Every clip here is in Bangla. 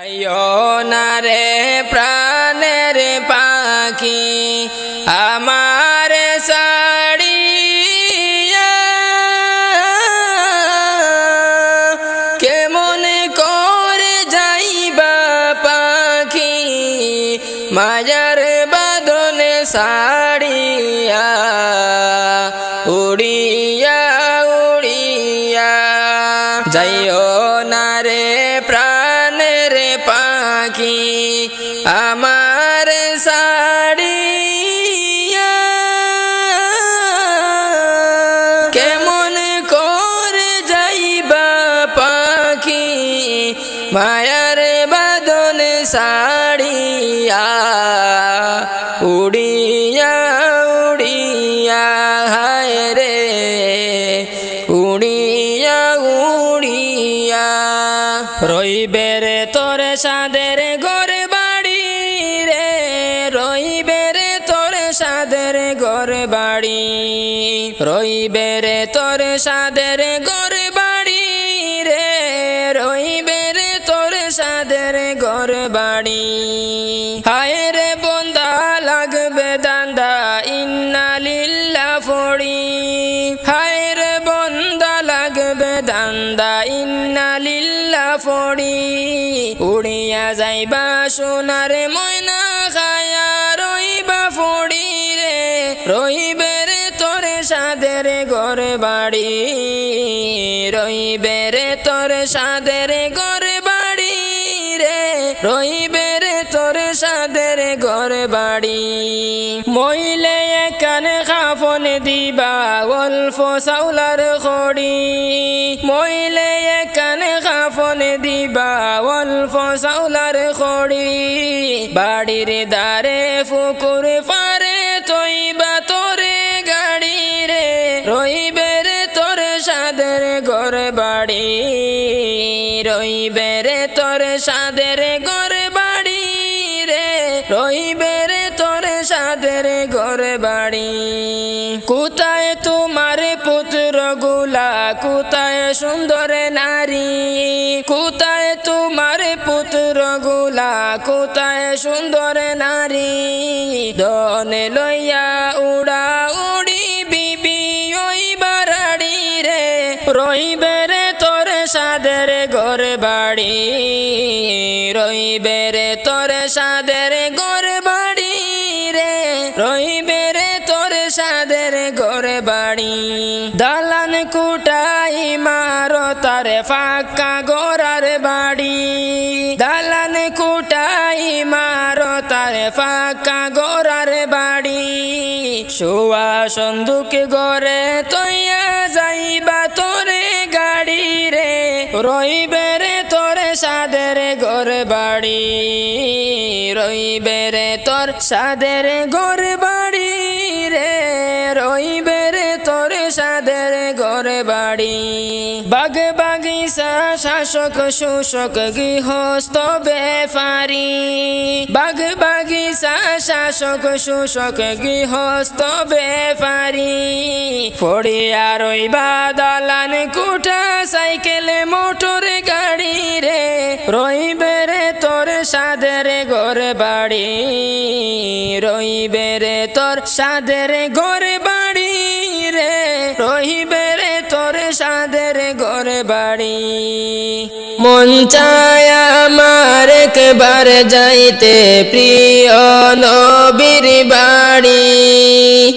যাইও না রে প্রাণের পাখি আমার ছাড়িয়া, কেমন করে যাইবা পাখি মায়ার বাঁধনে ছাড়িয়া, উড়িয়া উড়িয়া যাইও না রে প্রাণের পাখি আমার ছাড়িয়া, কেমন করে যাইবা পাখি মায়ার বাঁধনে ছাড়িয়া, উড়িয়া উড়িয়া হায় রে উড়িয়া উড়িয়া। রইবে রে তোর সাদের ঘর বাড়ি রে, রইবে রে তোর সাদের ঘর বাড়ি, রইবে রে তোর সাদের ঘর বাড়ি রে, রইবে রে তোর সাদের ঘর বাড়ি। হায় রে বন্দা লাগবে দান্দা ইন্না লিল্লাহ ফড়ি, হায় রে বন্দা লাগবে দান্দা ইন্না লিল্লাহ ফড়ি। উড়িয়া যাইবা সোনার ময়না খায়া রইবা ফড়ি রে, রইবে রে তোর সাদের ঘর বাড়ি, রইবে রে তোর সাদের ঘর বাড়ি রে, রইবে রে তোর সাদের ঘর বাড়ি। মইলে কান খাফন দিবা অল্প চাউলার খড়ি, মইলে কান খাফন দিবা অল্প চাউলার খড়ি। বাড়ির দ্বারে ফুকুর পারে তৈবা তোরে গাড়ি রে, রইবে রে তোর সাদের ঘর বাড়ি, রইবে রে তোর সাদের ঘর বাড়ি রে, রইবে রে তোর সাদের ঘর বাড়ি। কোথায় তোমার পুত্র গুলা, কোথায় সুন্দর নারী, কোথায় তোমার পুত্র গুলা, কোথায় সুন্দর নারী। ধন লইয়া উড়া উড়ি বিবি ওই বাড়ি রে, রইবে রে তোর সাদের ঘর বাড়ি, রইবে রে তোর সাদের ঘর বাড়ি রে, রইবে রে তোর সাদের ঘর বাড়ি। দালান কুটাই মারো তার ফাঁকা গোরার বাড়ি, দালান কুটাই মারো তার ফাঁকা গোরার বাড়ি। শোয়া সন্দুক গড়ে তৈয়া যাইবা তোরে গাড়ি রে, রইবে রে তোর সাদের ঘর বাড়ি, রইবে রে তোর সাদের ঘর বাড়ি রে, রইবে রে তোর সাদের ঘর বাড়ি। বাগ বাগিচা শাসক শোষক গৃহস্থ বেপারি, বাগ বাগিচা শাসক শোষক গৃহস্থ বেপারি। ফড়িয়া রইবা দালান কুঠা সাইকেল মোটর গাড়ি রে, রইবে রে তোর সাদের ঘর বাড়ি, রইবে রে তোর সাদের ঘর বাড়ি রে, রইবে রে তোর সাদের ঘর বাড়ি। মন চায় আমার একবার যাইতে প্রিয় নবীর বাড়ি,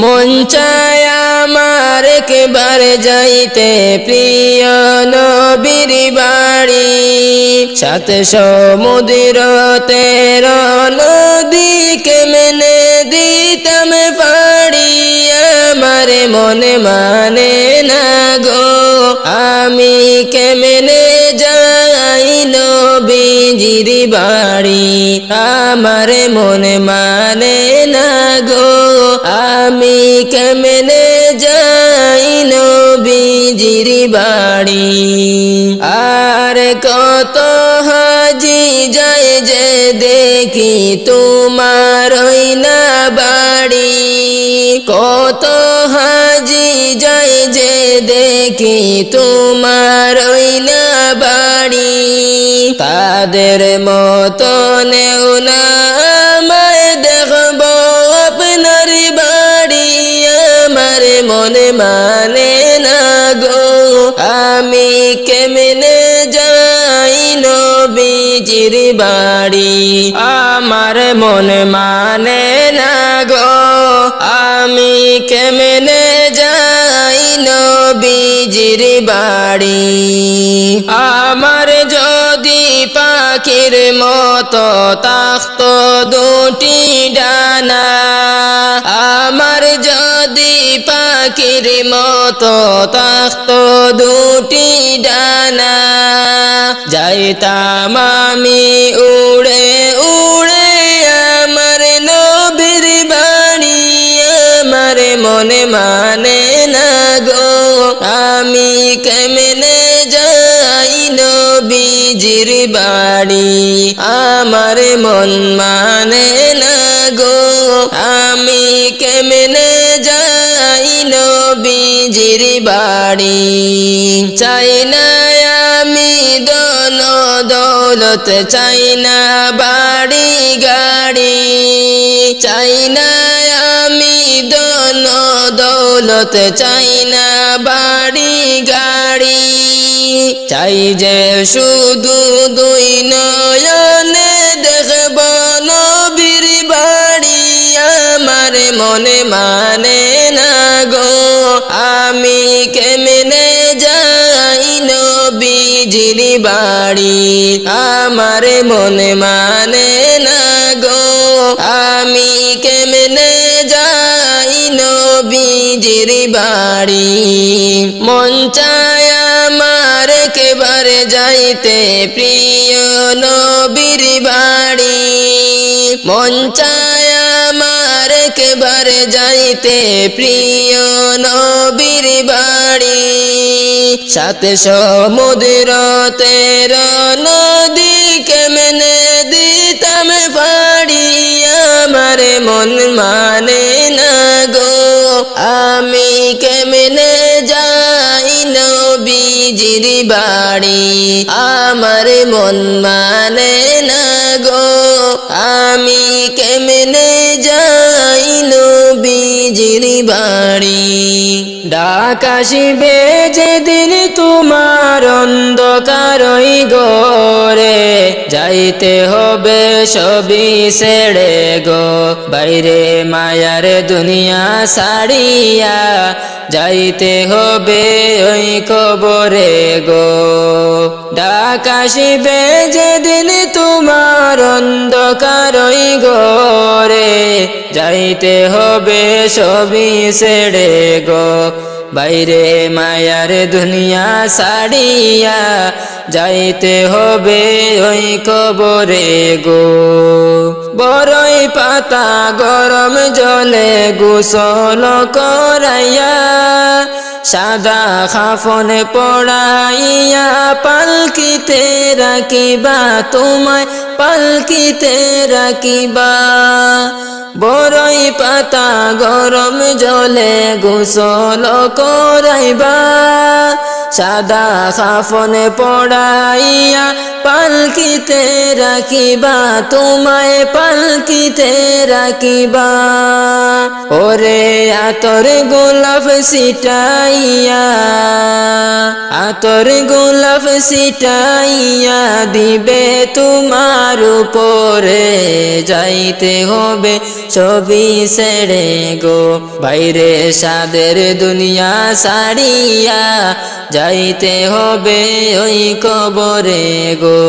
মন চায় আমার একবার যাইতে প্রিয় নবীর বাড়ি। সাত সমুদ্র 13 নদী কেমনে দিতাম পাড়ি, আমার মনে মানে না গো আমি কেমনে যাই নবীজির বাড়ি, আমার মনে মানে না গো আমি কেমনে যাই নবীজির বাড়ি। আর কত হাজি যায় যে দেখি তোমার ওই না বাড়ি, কত হাজি যায় যে দেখি তোমার ওই না বাড়ি তাদের মতো নেও না আমায় দেখব আপনার বাড়ি আমার মনে মানে না গো আমি কেমনে যাই নবীজির বাড়ি আমার মনে মানে না গো আমি কেমনে যাই নবীজির বাড়ি আমার যদি পাখির মতো থাকতো দুটি ডানা আমার যদি পাখির মতো থাকতো দুটি ডানা যাইতাম আমি উড়ে উড়ে আমার নবীর বাড়ি আমার মনে মানে না গো আমি কেমনে যাই নবীজির বাড়ি আমার মন মানে না গো আমি কেমনে যাই নবীজির বাড়ি চাই না আমি দন দৌলত চাই না বাড়ি গাড়ি চাই না আমি দন দৌলত চাই না বাড়ি গাড়ি চাই যে শুধু দুই নয়নে দেখব নবীর বাড়ি আমার মনে মানে না গো আমি কেমনে যাই নবীজির বাড়ি আমার মনে মানে না গো আমি কেমনে যাই নবীজির বাড়ি মন চায় আমার একেবারে যাইতে প্রিয় নবীর বাড়ি মন চায় আমার একেবারে যাইতে প্রিয় নবীর বাড়ি সাথে সমুদ্র তের নদী কেমনে দিতাম পাড়ি আমার মন মানে না গো আমি কেমনে যাই নবীজির বাড়ি আমার মন মানে না গো আমি কেমনে যাই নবীজির বাড়ি ডাক আসিবে যেদিন তোমার অন্ধকারই ঘরে যাইতে হবে সবই ছেড়ে গো বাইরে মায়ার দুনিয়া ছাড়িয়া যাইতে হবে ওই কবরে গো ডাক আসিবে যেদিন তোমার অন্ধকারই ঘরে যাইতে হবে সবই ছেড়ে গো বাইরে মায়ার দুনিয়া ছাড়িয়া যাইতে হবে ওই কবরে গো বড়ই পাতা গরম জলে গোসল করাইয়া সাদা কাফনে পড়াইয়া পালকিতে রাখিবা তোমায় পালকিতে রাখিবা বড়ই পাতা গরম জলে গোসল করাইবা সাদা কাফনে পড়াইয়া পালকিতে রাখিবা তোমায় পালকিতে রাখিবা ওরে আতর গোলাপ সিটাইয়া আতর গোলাপ সিটাইয়া দিবে তোমার উপরে যাইতে হবে ছবি ছেড়ে গো বাইরে সাদের দুনিয়া ছাড়িয়া যাইতে হবে ওই কবরে গো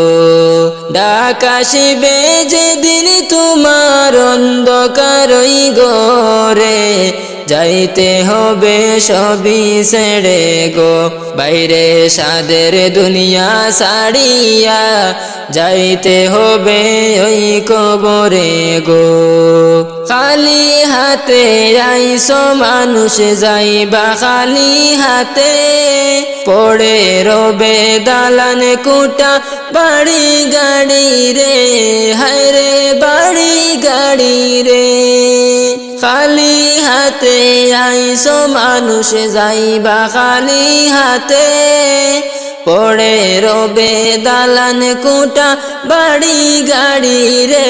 ডাক আসিবে যেদিন তোমার অন্ধকারই ঘরে যাইতে হবে সবই ছেড়ে গো বাইরে সাদের দুনিয়া ছাড়িয়া যাইতে হবে ওই কবরে গো খালি হাতে আইসো মানুষ যাইবা খালি হাতে পড়ে রবে দালান কুটা বাড়ি গাড়ি রে হায় রে বাড়ি গাড়ি রে খালি হাতে আইসো মানুষ যাইবা খালি হাতে পড়ে রবে দালান কোটা বাড়ি গাড়ি রে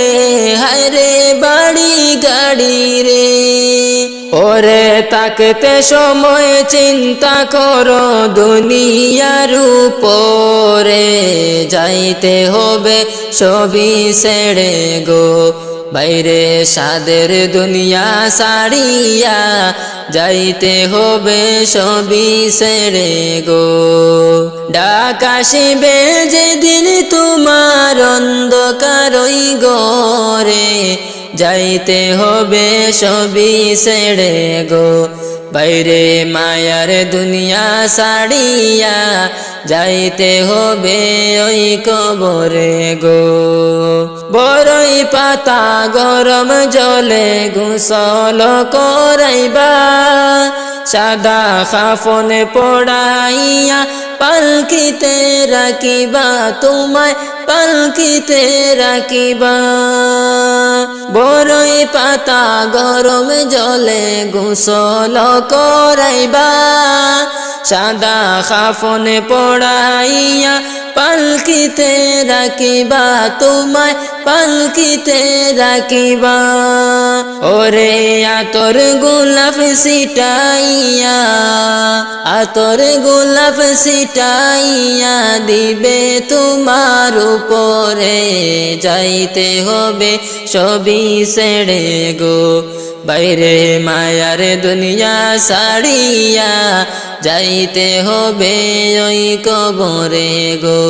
হায় রে বাড়ি গাড়ি রে ওরে তাকতে সময় চিন্তা করো দুনিয়ার উপরে যাইতে হবে সবই ছেড়ে গো বাইরে সাদের দুনিয়া সারিয়া যাইতে হবে সবই ছেড়ে গো ডাক আসিবে যেদিন তোমার অন্ধকারই ঘরে যাইতে হবে সবই ছেড়ে গো বাইরে মায়ার দুনিয়া সারিয়া যাইতে হবে ওই কবরে গো বড়ই পাতা গরম জলে গোসল করাইবা সাদা কাফন পড়াইয়া পালকিতে রাখিবা তোমায় পালকিতে রাখিবা বড়ই পাতা গরম জলে গোসল করাইবা সাদা কাফন পড়াইয়া পালকিতে রাখিবা তোমায় পালকিতে রাখিবা ওরে আতর গোলাপ সিটাইয়া আতর গোলাপ সিটাইয়া দিবে তোমার উপরে যাইতে হবে সবই ছেড়ে গো বাইরে মায়ার দুনিয়া সারিয়া যাইতে হবে ওই কবরে গো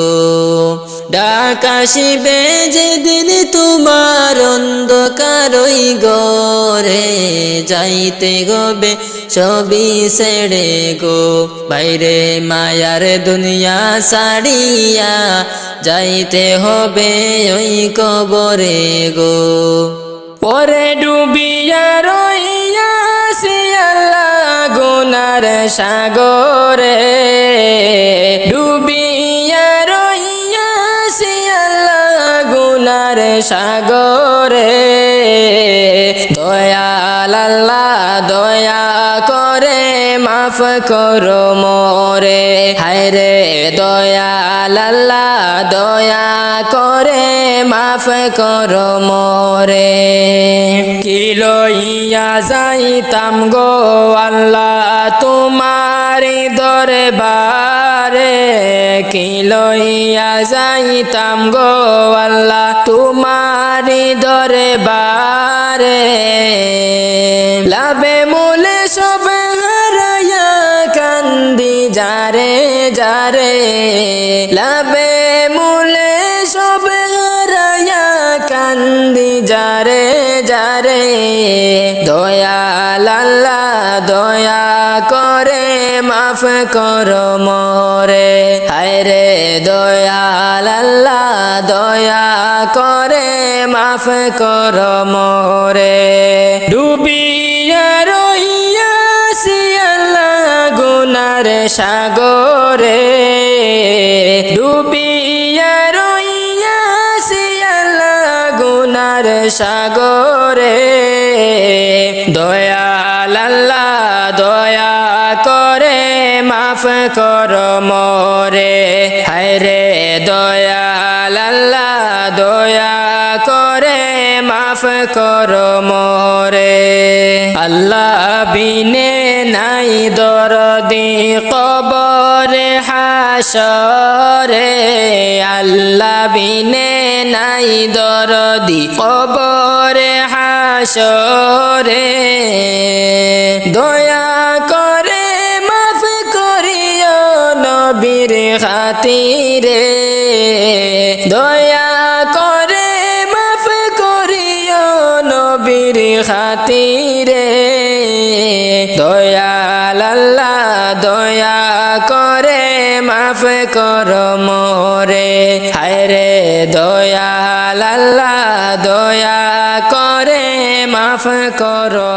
ডাক আসিবে যেদিন তোমার অন্ধকারই ঘরে যাইতে হবে সবই ছেড়ে গো বাইরে মায়ার দুনিয়া সারিয়া যাইতে হবে ওই কবরে গো পরে ডুবিয়া রইয়াছি আল্লাহ গুনার সাগরে ডুবিয়া রইয়াছি আল্লাহ গুনার সাগরে দয়াল আল্লাহ দয়া করে মাফ করো মোরে হায় রে দয়াল আল্লাহ দয়া করে মাফ করো মোরে কি লইয়া যাইতাম গো আল্লাহ তোমার দরবারে কি লইয়া যাইতাম গো আল্লাহ তোমার দরবারে লাভে মূলে সব হারায়া কান্দি যারে যারে লাভে মূলে সব হারায়া কান্দি যারে যারে দয়াল আল্লাহ দয়া করে মাফ করো মোরে হায় রে দয়াল আল্লাহ দয়া করে মাফ করো মোরে ডুবিয়া রইয়াছি আল্লাহ গুনার সাগরে ডুবিয়া রইয়াছি আল্লাহ গুনার সাগরে দয়াল আল্লাহ দয়া করে মাফ করো মোরে হায় রে দয়াল আল্লাহ দয়া করে মাফ করো মোরে আল্লাহ বিনে নাই দরদি কবরে হাসরে আল্লাহ বিনে নাই দরদি কবরে হাসরে দয়া করে মাফ করিও নবীর খাতিরে দয়া করে মাফ করিও নবীর খাতিরে দয়াল আল্লাহ দয়া করে মাফ করো মোরে হায় রে দয়াল আল্লাহ দয়া করে মাফ করো